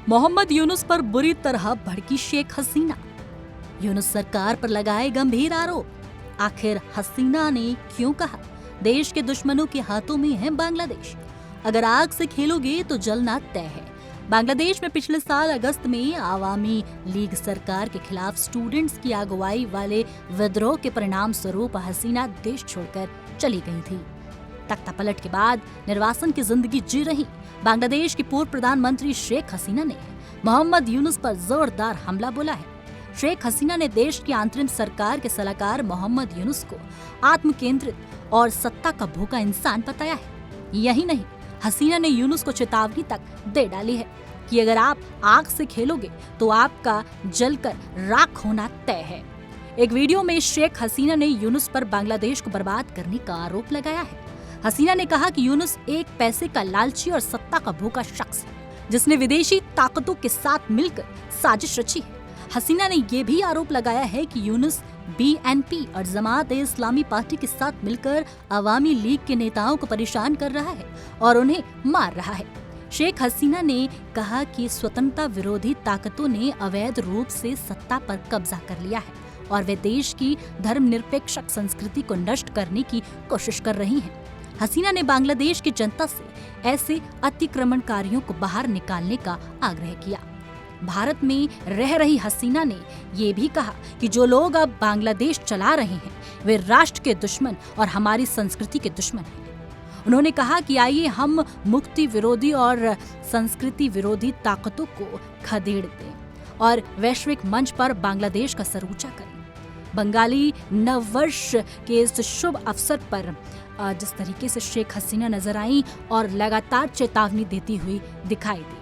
मोहम्मद यूनुस पर बुरी तरह भड़की शेख हसीना। यूनुस सरकार पर लगाए गंभीर आरोप। आखिर हसीना ने क्यों कहा देश के दुश्मनों के हाथों में है बांग्लादेश, अगर आग से खेलोगे तो जलना तय है। बांग्लादेश में पिछले साल अगस्त में आवामी लीग सरकार के खिलाफ स्टूडेंट्स की अगुवाई वाले विद्रोह के परिणाम स्वरूप हसीना देश छोड़कर चली गई थी। तख्तापलट के बाद निर्वासन की जिंदगी जी रही बांग्लादेश की पूर्व प्रधानमंत्री शेख हसीना ने मोहम्मद यूनुस पर जोरदार हमला बोला है। शेख हसीना ने देश की अंतरिम सरकार के सलाहकार मोहम्मद यूनुस को आत्म केंद्रित और सत्ता का भूखा इंसान बताया है। यही नहीं, हसीना ने यूनुस को चेतावनी तक दे डाली है कि अगर आप आग से खेलोगे तो आपका जलकर राख होना तय है। एक वीडियो में शेख हसीना ने यूनुस पर बांग्लादेश को बर्बाद करने का आरोप लगाया है। हसीना ने कहा कि यूनुस एक पैसे का लालची और सत्ता का भूखा शख्स है जिसने विदेशी ताकतों के साथ मिलकर साजिश रची है। हसीना ने यह भी आरोप लगाया है कि यूनुस BNP और जमात-ए-इस्लामी पार्टी के साथ मिलकर अवामी लीग के नेताओं को परेशान कर रहा है और उन्हें मार रहा है। शेख हसीना ने कहा कि स्वतंत्रता विरोधी ताकतों ने अवैध रूप से सत्ता पर कब्जा कर लिया है और वे देश की धर्मनिरपेक्ष संस्कृति को नष्ट करने की कोशिश कर रही हैं। हसीना ने बांग्लादेश की जनता से ऐसे अतिक्रमणकारियों को बाहर निकालने का आग्रह किया। भारत में रह रही हसीना ने ये भी कहा कि जो लोग अब बांग्लादेश चला रहे हैं वे राष्ट्र के दुश्मन और हमारी संस्कृति के दुश्मन हैं। उन्होंने कहा कि आइए हम मुक्ति विरोधी और संस्कृति विरोधी ताकतों को खदेड़ दें और वैश्विक मंच पर बांग्लादेश का सर ऊंचा करें। बंगाली नववर्ष के इस शुभ अवसर पर जिस तरीके से शेख हसीना नजर आई और लगातार चेतावनी देती हुई दिखाई दी,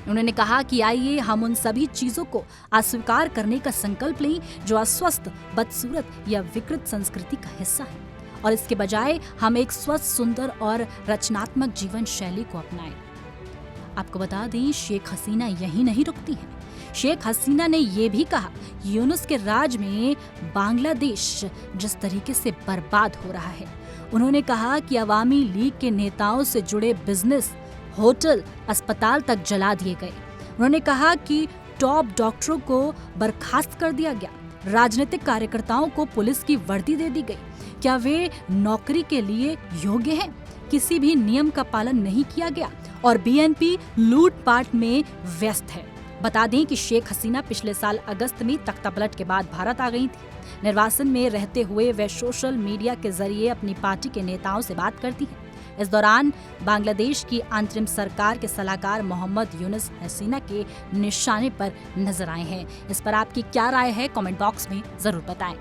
उन्होंने कहा कि आइए हम उन सभी चीजों को अस्वीकार करने का संकल्प लें जो अस्वस्थ, बदसूरत या विकृत संस्कृति का हिस्सा है और इसके बजाय हम एक स्वस्थ, सुंदर और रचनात्मक जीवन शैली को अपनाएं। आपको बता दें, शेख हसीना यही नहीं रुकती हैं। शेख हसीना ने यह भी कहा कि यूनुस के राज में बांग्लादेश जिस तरीके से बर्बाद हो रहा है, उन्होंने कहा कि अवामी लीग के नेताओं से जुड़े बिजनेस, होटल, अस्पताल तक जला दिए गए। उन्होंने कहा कि टॉप डॉक्टरों को बर्खास्त कर दिया गया, राजनीतिक कार्यकर्ताओं को पुलिस की वर्दी दे दी गई। क्या वे नौकरी के लिए योग्य हैं? किसी भी नियम का पालन नहीं किया गया और BNP लूटपाट में व्यस्त है। बता दें कि शेख हसीना पिछले साल अगस्त में तख्तापलट के बाद भारत आ गई थी। निर्वासन में रहते हुए वे सोशल मीडिया के जरिए अपनी पार्टी के नेताओं से बात करती हैं। इस दौरान बांग्लादेश की अंतरिम सरकार के सलाहकार मोहम्मद यूनुस हसीना के निशाने पर नजर आए हैं। इस पर आपकी क्या राय है, कमेंट बॉक्स में जरूर बताएं।